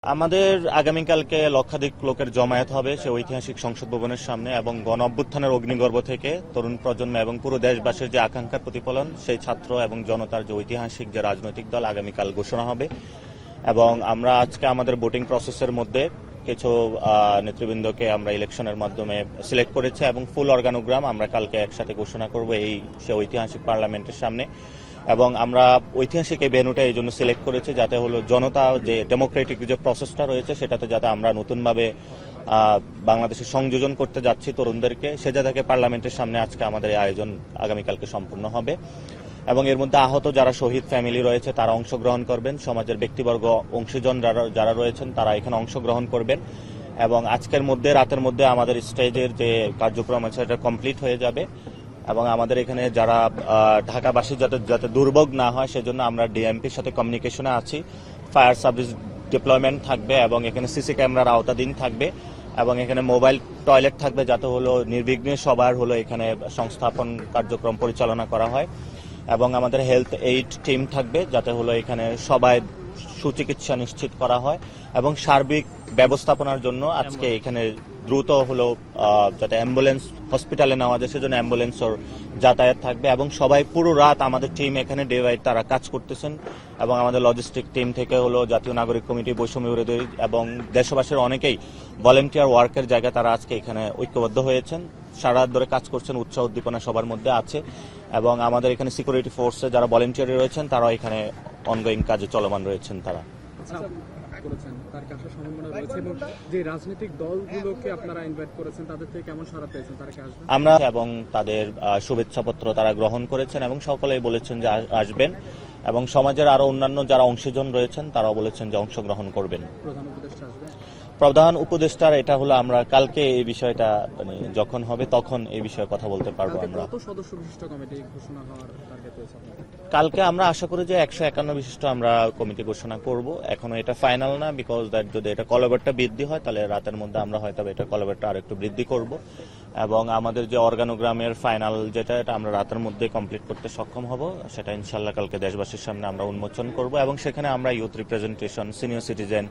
আমাদের আগামীকালকে লক্ষাধিক লোকের জমায়েত হবে সে ঐতিহাসিক সংসদ ভবনের সামনে এবং গণ অভ্যুত্থানের অগ্নিগর্ভ থেকে তরুণ প্রজন্ম এবং পুরো দেশবাসীর যে আকাঙ্ক্ষার প্রতিফলন সেই ছাত্র এবং জনতার যে ঐতিহাসিক যে রাজনৈতিক দল আগামীকাল ঘোষণা হবে। এবং আমরা আজকে আমাদের ভোটিং প্রসেসের মধ্যে কিছু নেতৃবৃন্দকে আমরা ইলেকশনের মাধ্যমে সিলেক্ট করেছি এবং ফুল অর্গানোগ্রাম আমরা কালকে একসাথে ঘোষণা করব এই সে ঐতিহাসিক পার্লামেন্টের সামনে। এবং আমরা ঐতিহাসিক এই ভেন্যুটা এই জন্য সিলেক্ট করেছি যাতে হলো জনতা যে ডেমোক্রেটিক যে প্রসেসটা রয়েছে সেটাতে যাতে আমরা নতুনভাবে বাংলাদেশে সংযোজন করতে যাচ্ছি তরুণদেরকে, সে জায়গাকে পার্লামেন্টের সামনে আজকে আমাদের এই আয়োজন আগামীকালকে সম্পূর্ণ হবে। এবং এর মধ্যে আহত যারা শহীদ ফ্যামিলি রয়েছে তারা অংশগ্রহণ করবেন, সমাজের ব্যক্তিবর্গ অংশীজন যারা রয়েছেন তারা এখানে অংশগ্রহণ করবেন। এবং আজকের মধ্যে রাতের মধ্যে আমাদের স্টেজের যে কার্যক্রম আছে এটা কমপ্লিট হয়ে যাবে। এবং আমাদের এখানে যারা ঢাকাবাসী যাতে দুর্ভোগ না হয় সেজন্য আমরা ডিএমপির সাথে কমিউনিকেশনে আছি। ফায়ার সার্ভিস ডিপ্লয়মেন্ট থাকবে এবং এখানে সিসি ক্যামেরার আওতাধীন থাকবে এবং এখানে মোবাইল টয়লেট থাকবে যাতে হলো নির্বিঘ্নে সবার হলো এখানে সংস্থাপন কার্যক্রম পরিচালনা করা হয়। এবং আমাদের হেলথ এইড টিম থাকবে যাতে হলো এখানে সবাই সুচিকিৎসা নিশ্চিত করা হয়। এবং সার্বিক ব্যবস্থাপনার জন্য আজকে এখানে দ্রুত হলো যাতে অ্যাম্বুলেন্স হসপিটালে নেওয়া যায় সেজন্য অ্যাম্বুলেন্সের যাতায়াত থাকবে। এবং সবাই পুরো রাত আমাদের টিম এখানে ডে বাই তারা কাজ করতেছেন। এবং আমাদের লজিস্টিক টিম থেকে হলো জাতীয় নাগরিক কমিটি, বৈষম্য বিরোধী এবং দেশবাসীর অনেকেই ভলেন্টিয়ার ওয়ার্কের জায়গায় তারা আজকে এখানে ঐক্যবদ্ধ হয়েছেন, সারা রাত ধরে কাজ করছেন, উৎসাহ উদ্দীপনা সবার মধ্যে আছে। এবং আমাদের এখানে সিকিউরিটি ফোর্সে যারা ভলেন্টিয়ার রয়েছেন তারা এখানে অনগোয়িং কাজে চলমান রয়েছেন তারা। করেছেন তার কাছে সম্ভাবনা রয়েছে এবং যে রাজনৈতিক দলগুলোকে আপনারা ইনভাইট করেছেন তাদের থেকে কেমন সাড়া পেয়েছেন, তারা কি আসবেন? আমরা এবং তাদের শুভেচ্ছাপত্র তারা গ্রহণ করেছেন এবং সকলেই বলেছেন যে আসবেন। এবং সমাজের আরো অন্যান্য যারা অংশীজন রয়েছেন তারাও বলেছেন যে অংশগ্রহণ করবেন। প্রধান উপদেষ্টা আসবেন? প্রধান উপদেষ্টার এটা হলো আমরা কালকে এই বিষয়টা মানে যখন হবে তখন এই বিষয়ে কথা বলতে পারবো। আমরা কত সদস্য বিশিষ্ট কমিটি ঘোষণা হওয়ার টার্গেট রয়েছে আপনাদের? কালকে আমরা আশা করি যে 151 বিশিষ্ট আমরা কমিটি ঘোষণা করব। এখনো এটা ফাইনাল না, বিকজ দ্যাট যদি এটা কলবেটটা বৃদ্ধি হয় তাহলে রাতের মধ্যে আমরা হয়তো এটা কলবেটটা আর একটু বৃদ্ধি করব। এবং আমাদের যে অর্গানোগ্রামের ফাইনাল যেটা এটা আমরা রাতের মধ্যে কমপ্লিট করতে সক্ষম হব, সেটা ইনশাল্লাহ কালকে দেশবাসীর সামনে আমরা উন্মোচন করব। এবং সেখানে আমরা youth representation, senior citizen,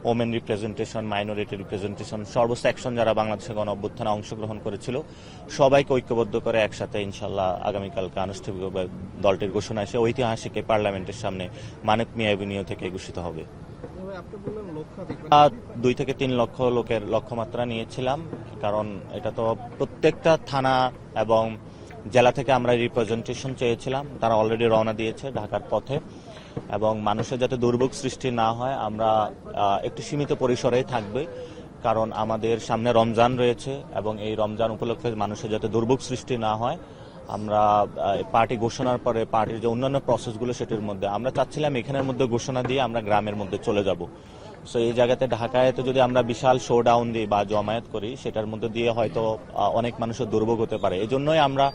women representation, minority representation, সর্বসেকশন যারা বাংলাদেশের গণ অভ্যুত্থানে অংশগ্রহণ করেছিল সবাইকে ঐক্যবদ্ধ করে একসাথে ইনশাল্লাহ আগামীকালকে আনুষ্ঠানিকভাবে দলটির ঘোষণা এসে ঐতিহাসিক এই পার্লামেন্টের সামনে মানিক মিয়া এভিনিউ থেকে ঘোষিত হবে। 2 থেকে 3 লক্ষ লোকের লক্ষ্যমাত্রা নিয়েছিলাম, কারণ এটা তো প্রত্যেকটা থানা এবং জেলা থেকে আমরা রিপ্রেজেন্টেশন চেয়েছিলাম। তারা অলরেডি রওনা দিয়েছে ঢাকার পথে। এবং মানুষের যাতে দুর্ভোগ সৃষ্টি না হয় আমরা একটু সীমিত পরিসরেই থাকবে, কারণ আমাদের সামনে রমজান রয়েছে এবং এই রমজান উপলক্ষে মানুষের যাতে দুর্ভোগ সৃষ্টি না হয় আমরা পার্টি ঘোষণার পরে পার্টির যে অন্যান্য প্রসেসগুলো সেটির মধ্যে আমরা চাচ্ছিলাম এখানের মধ্যে ঘোষণা দিয়ে আমরা গ্রামের মধ্যে চলে যাব। সো এই জায়গাতে ঢাকায় তো যদি আমরা বিশাল শো ডাউন দিই বা জমায়েত করি সেটার মধ্যে দিয়ে হয়তো অনেক মানুষের দুর্ভোগ হতে পারে। এই জন্যই আমরা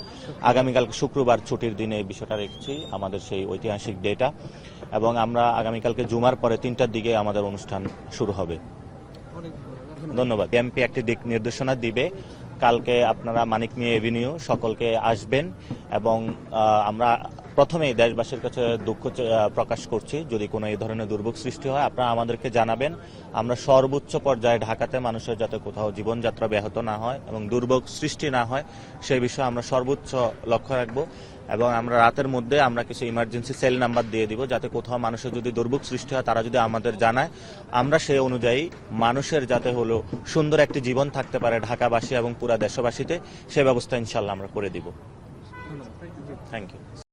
আগামীকাল শুক্রবার ছুটির দিনে এই বিষয়টা রেখেছি, আমাদের সেই ঐতিহাসিক ডেটা। এবং আমরা আগামীকালকে জুমার পরে 3টার দিকে আমাদের অনুষ্ঠান শুরু হবে। ধন্যবাদ। এমপি একটি দিক নির্দেশনা দিবে, কালকে আপনারা মানিক মিয়া এভিনিউ সকলকে আসবেন। এবং আমরা প্রথমেই দেশবাসীর কাছে দুঃখ প্রকাশ করছি যদি কোনো এই ধরনের দুর্ভোগ সৃষ্টি হয় আপনারা আমাদেরকে জানাবেন। আমরা সর্বোচ্চ পর্যায়ে ঢাকাতে মানুষের যাতে কোথাও জীবনযাত্রা ব্যাহত না হয় এবং দুর্ভোগ সৃষ্টি না হয় সেই বিষয়ে আমরা সর্বোচ্চ লক্ষ্য রাখবো। এবং আমরা রাতের মধ্যে আমরা কিছু ইমার্জেন্সি সেল নাম্বার দিয়ে দিব যাতে কোথাও মানুষের যদি দুর্ভোগ সৃষ্টি হয় তারা যদি আমাদের জানায় আমরা সেই অনুযায়ী মানুষের যাতে হলো সুন্দর একটি জীবন থাকতে পারে ঢাকাবাসী এবং পুরা দেশবাসীতে সে ব্যবস্থা ইনশাল্লাহ আমরা করে দিব। Thank you.